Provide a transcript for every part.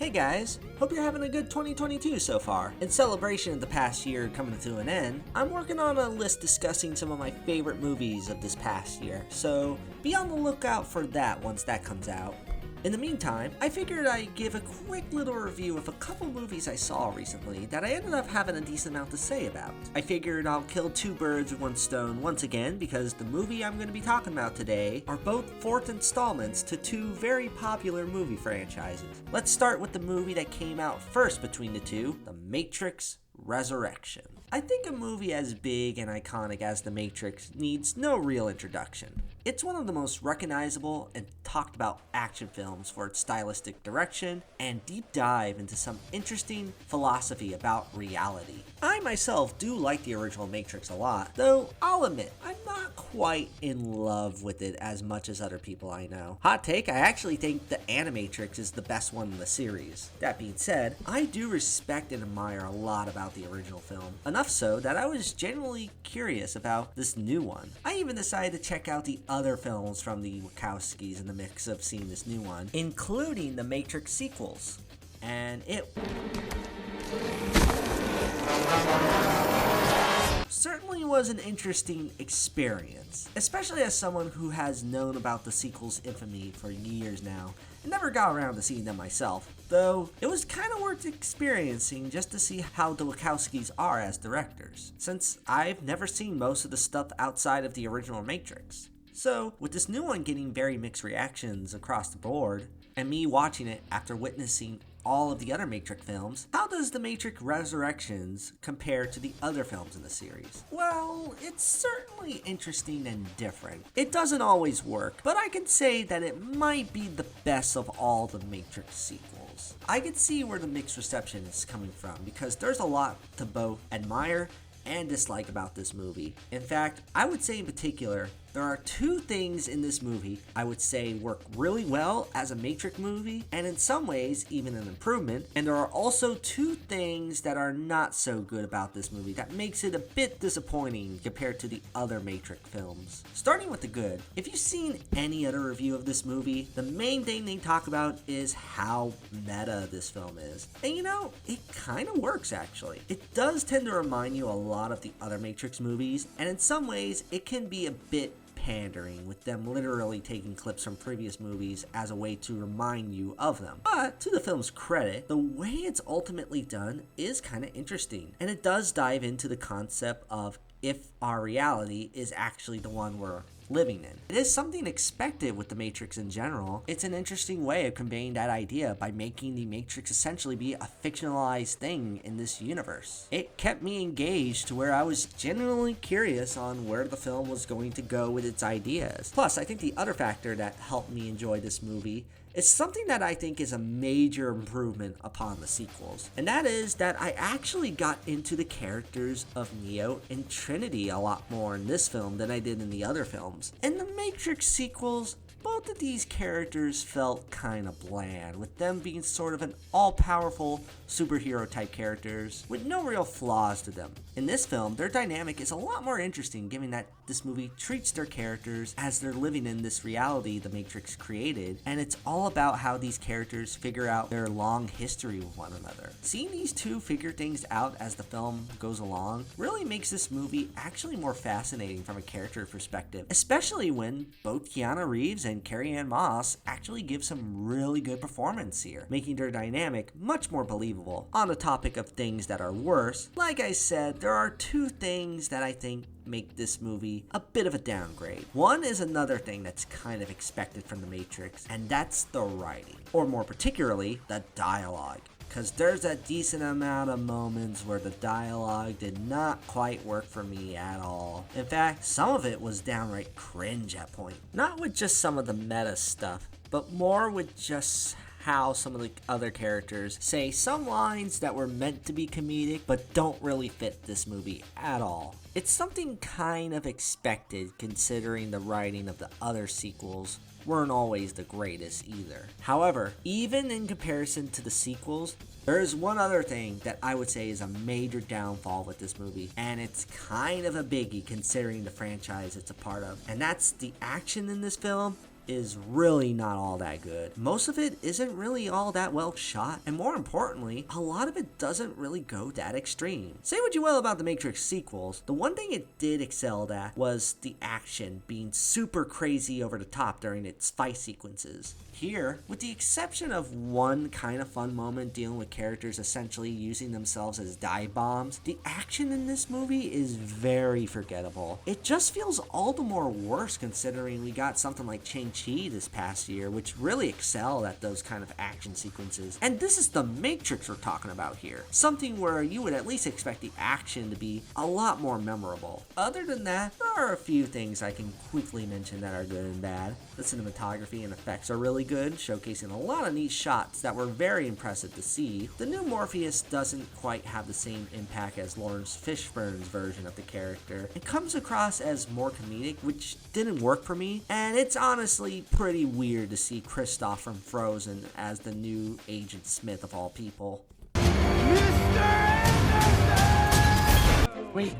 Hey guys, hope you're having a good 2022 so far. In celebration of the past year coming to an end, I'm working on a list discussing some of my favorite movies of this past year, so be on the lookout for that once that comes out. In the meantime, I figured I'd give a quick little review of a couple movies I saw recently that I ended up having a decent amount to say about. I figured I'll kill two birds with one stone once again because the movie I'm going to be talking about today are both fourth installments to two very popular movie franchises. Let's start with the movie that came out first between the two, The Matrix Resurrection. I think a movie as big and iconic as The Matrix needs no real introduction. It's one of the most recognizable and talked about action films for its stylistic direction and deep dive into some interesting philosophy about reality. I myself do like the original Matrix a lot, though I'll admit I'm not quite in love with it as much as other people I know. Hot take, I actually think the Animatrix is the best one in the series. That being said, I do respect and admire a lot about the original film, enough so that I was genuinely curious about this new one. I even decided to check out the other films from the Wachowskis in the mix of seeing this new one, including the Matrix sequels. And it certainly was an interesting experience, especially as someone who has known about the sequel's infamy for years now and never got around to seeing them myself, though it was kind of worth experiencing just to see how the Wachowskis are as directors, since I've never seen most of the stuff outside of the original Matrix. So, with this new one getting very mixed reactions across the board, and me watching it after witnessing all of the other Matrix films, how does The Matrix Resurrections compare to the other films in the series? Well, it's certainly interesting and different. It doesn't always work, but I can say that it might be the best of all the Matrix sequels. I can see where the mixed reception is coming from, because there's a lot to both admire and dislike about this movie. In fact, I would say in particular, there are two things in this movie I would say work really well as a Matrix movie, and in some ways even an improvement, and there are also two things that are not so good about this movie that makes it a bit disappointing compared to the other Matrix films. Starting with the good, if you've seen any other review of this movie, the main thing they talk about is how meta this film is. And you know, it kind of works actually. It does tend to remind you a lot of the other Matrix movies, and in some ways it can be a bit pandering, with them literally taking clips from previous movies as a way to remind you of them. But to the film's credit, the way it's ultimately done is kind of interesting, and it does dive into the concept of if our reality is actually the one we're living in. It is something expected with the Matrix in general. It's an interesting way of conveying that idea by making the Matrix essentially be a fictionalized thing in this universe. It kept me engaged to where I was genuinely curious on where the film was going to go with its ideas. Plus, I think the other factor that helped me enjoy this movie is something that I think is a major improvement upon the sequels, and that is that I actually got into the characters of Neo and Trinity a lot more in this film than I did in the other films. In the Matrix sequels, both of these characters felt kind of bland, with them being sort of an all-powerful superhero type characters with no real flaws to them. In this film, their dynamic is a lot more interesting, given that this movie treats their characters as they're living in this reality the Matrix created, and it's all about how these characters figure out their long history with one another. Seeing these two figure things out as the film goes along really makes this movie actually more fascinating from a character perspective, especially when both Keanu Reeves and Carrie-Anne Moss actually give some really good performance here, making their dynamic much more believable. On the topic of things that are worse, like I said, there are two things that I think make this movie a bit of a downgrade. One is another thing that's kind of expected from The Matrix, and that's the writing, or more particularly, the dialogue. Because there's a decent amount of moments where the dialogue did not quite work for me at all. In fact, some of it was downright cringe at point. Not with just some of the meta stuff, but more with just how some of the other characters say some lines that were meant to be comedic but don't really fit this movie at all. It's something kind of expected considering the writing of the other sequels weren't always the greatest either. However, even in comparison to the sequels, there is one other thing that I would say is a major downfall with this movie, and it's kind of a biggie considering the franchise it's a part of, and that's the action in this film is really not all that good. Most of it isn't really all that well shot, and more importantly, a lot of it doesn't really go that extreme. Say what you will about the Matrix sequels, the one thing it did excel at was the action being super crazy over the top during its fight sequences. Here, with the exception of one kind of fun moment dealing with characters essentially using themselves as dive bombs, the action in this movie is very forgettable. It just feels all the more worse considering we got something like Shang-Chi this past year, which really excelled at those kind of action sequences. And this is the Matrix we're talking about here. Something where you would at least expect the action to be a lot more memorable. Other than that, there are a few things I can quickly mention that are good and bad. The cinematography and effects are really good, showcasing a lot of neat shots that were very impressive to see. The new Morpheus doesn't quite have the same impact as Lawrence Fishburne's version of the character. It comes across as more comedic, which didn't work for me, and it's honestly pretty weird to see Kristoff from Frozen as the new Agent Smith of all people. Wait,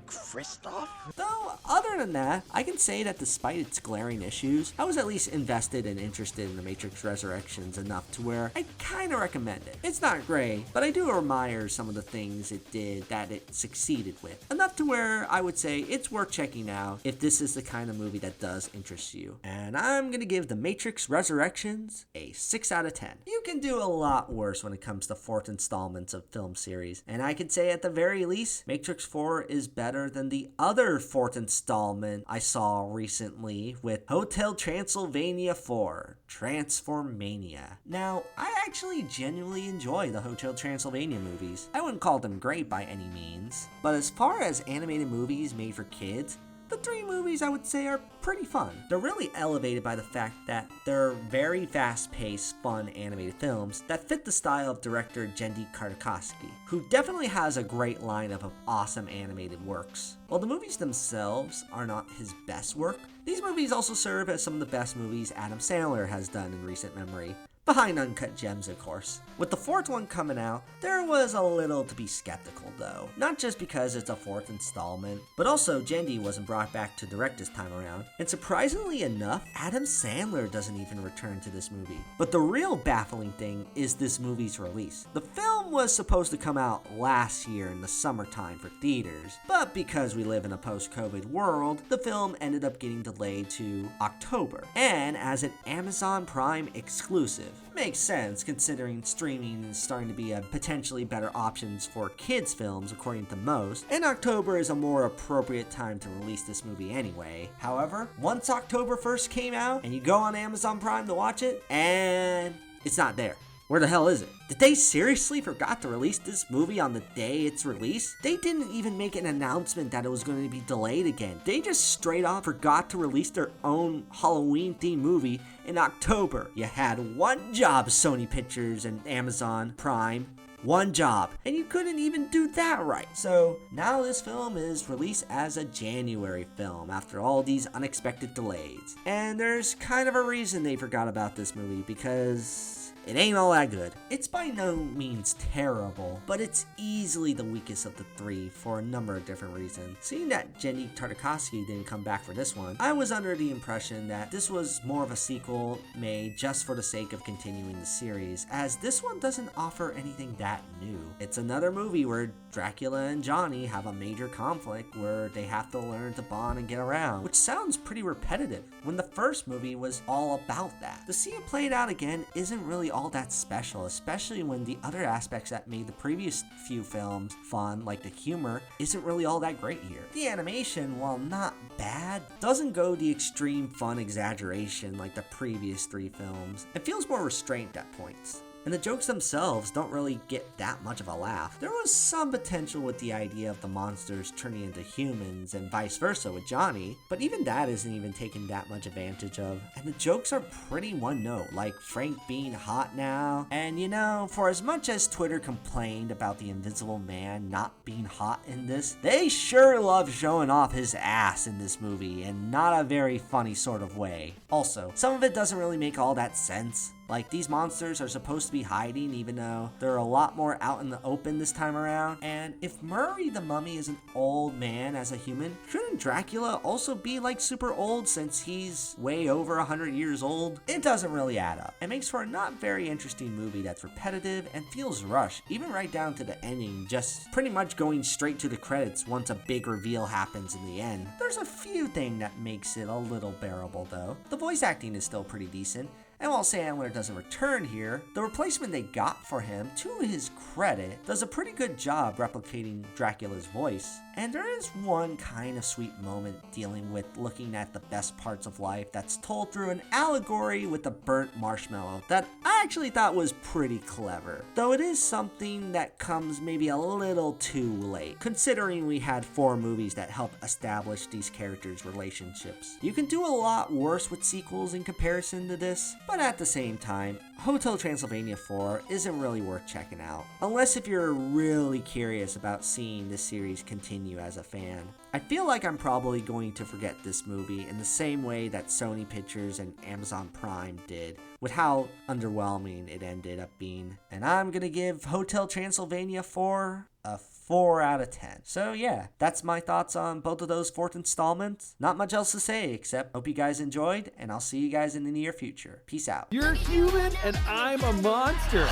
Kristoff? Though, other than that, I can say that despite its glaring issues, I was at least invested and interested in The Matrix Resurrections enough to where I kinda recommend it. It's not great, but I do admire some of the things it did that it succeeded with. Enough to where I would say it's worth checking out if this is the kind of movie that does interest you. And I'm gonna give The Matrix Resurrections a 6 out of 10. You can do a lot worse when it comes to fourth installments of film series, and I could say at the very least, Matrix 4 is better than the other fourth installment I saw recently with Hotel Transylvania 4, Transformania. Now, I actually genuinely enjoy the Hotel Transylvania movies. I wouldn't call them great by any means, but as far as animated movies made for kids, the three movies I would say are pretty fun. They're really elevated by the fact that they're very fast-paced, fun animated films that fit the style of director Genndy Tartakovsky, who definitely has a great lineup of awesome animated works. While the movies themselves are not his best work, these movies also serve as some of the best movies Adam Sandler has done in recent memory. Behind Uncut Gems, of course. With the fourth one coming out, there was a little to be skeptical though. Not just because it's a fourth installment, but also Genndy wasn't brought back to direct this time around. And surprisingly enough, Adam Sandler doesn't even return to this movie. But the real baffling thing is this movie's release. The film was supposed to come out last year in the summertime for theaters, but because we live in a post-COVID world, the film ended up getting delayed to October, and as an Amazon Prime exclusive. Makes sense considering streaming is starting to be a potentially better options for kids films according to most, and October is a more appropriate time to release this movie anyway. However, once October 1st came out and you go on Amazon Prime to watch it, and it's not there. Where the hell is it? Did they seriously forgot to release this movie on the day it's released? They didn't even make an announcement that it was going to be delayed again. They just straight off forgot to release their own Halloween-themed movie in October. You had one job, Sony Pictures and Amazon Prime. One job, and you couldn't even do that right. So now this film is released as a January film after all these unexpected delays. And there's kind of a reason they forgot about this movie, because it ain't all that good. It's by no means terrible, but it's easily the weakest of the three for a number of different reasons. Seeing that Genndy Tartakovsky didn't come back for this one, I was under the impression that this was more of a sequel made just for the sake of continuing the series, as this one doesn't offer anything that new. It's another movie where Dracula and Johnny have a major conflict where they have to learn to bond and get around, which sounds pretty repetitive when the first movie was all about that. To see it played out again isn't really all that special, especially when the other aspects that made the previous few films fun, like the humor, isn't really all that great here. The animation, while not bad, doesn't go the extreme fun exaggeration like the previous three films. It feels more restrained at points. And the jokes themselves don't really get that much of a laugh. There was some potential with the idea of the monsters turning into humans and vice versa with Johnny, but even that isn't even taken that much advantage of. And the jokes are pretty one note, like Frank being hot now. And you know, for as much as Twitter complained about the Invisible Man not being hot in this, they sure love showing off his ass in this movie, and not a very funny sort of way. Also, some of it doesn't really make all that sense. Like, these monsters are supposed to be hiding, even though they're a lot more out in the open this time around. And if Murray the Mummy is an old man as a human, shouldn't Dracula also be like super old since he's way over 100 years old? It doesn't really add up. It makes for a not very interesting movie that's repetitive and feels rushed, even right down to the ending, just pretty much going straight to the credits once a big reveal happens in the end. There's a few things that makes it a little bearable though. The voice acting is still pretty decent. And while Sandler doesn't return here, the replacement they got for him, to his credit, does a pretty good job replicating Dracula's voice. And there is one kind of sweet moment dealing with looking at the best parts of life that's told through an allegory with a burnt marshmallow that I actually thought was pretty clever. Though it is something that comes maybe a little too late, considering we had 4 movies that help establish these characters' relationships. You can do a lot worse with sequels in comparison to this, but at the same time, Hotel Transylvania 4 isn't really worth checking out, unless if you're really curious about seeing this series continue as a fan. I feel like I'm probably going to forget this movie in the same way that Sony Pictures and Amazon Prime did, with how underwhelming it ended up being. And I'm gonna give Hotel Transylvania 4 a 4 out of 10. So yeah, that's my thoughts on both of those 4th installments. Not much else to say except hope you guys enjoyed, and I'll see you guys in the near future. Peace out. You're human and I'm a monster.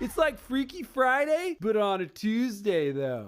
It's like Freaky Friday, but on a Tuesday though.